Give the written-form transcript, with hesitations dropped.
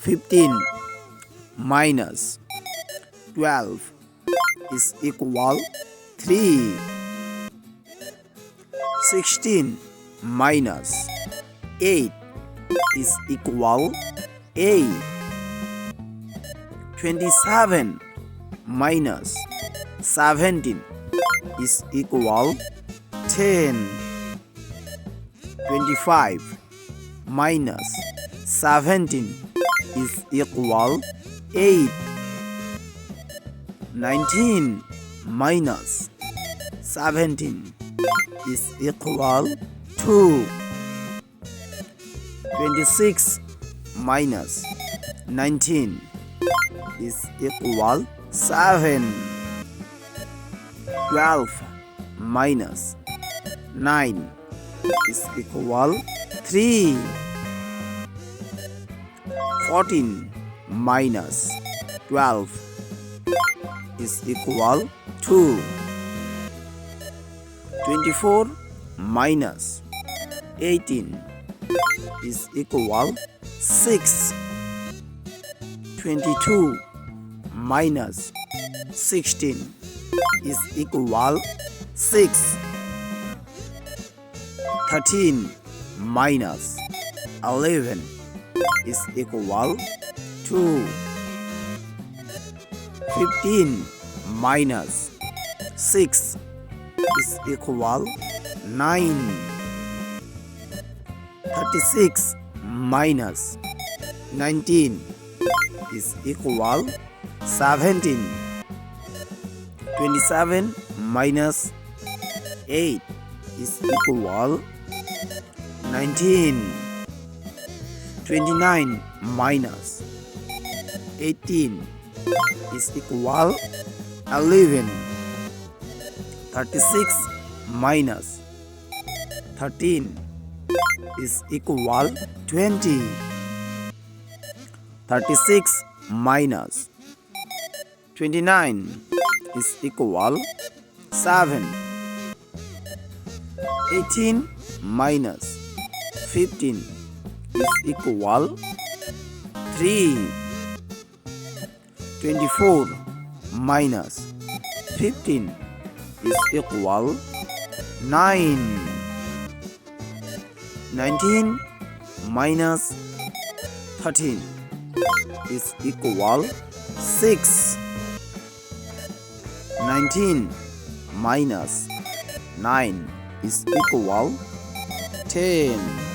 15 minus 12 is equal 3. 16 minus 8 is equal 8. 27 minus 17 is equal 10. 25 minus 17 is equal 8. 19 minus 17 is equal 2. 26 minus 19 is equal 7. 12 minus 9 is equal 3. 14 minus 12 is equal 2. 24 minus 18 is equal 6. 22 minus 16 is equal 6. 13 minus 11 is equal 2. 15 minus 6 is equal 9. 36 minus 19 is equal 17. 27 minus 8 is equal 19. 29 minus 18 is equal 11. 36 minus 13 is equal 20. 36 minus 29 is equal 7. 18 minus 15 is equal 3. 24 minus 15 is equal 9. 19 minus 13 is equal 6. 19 minus 9 is equal 10.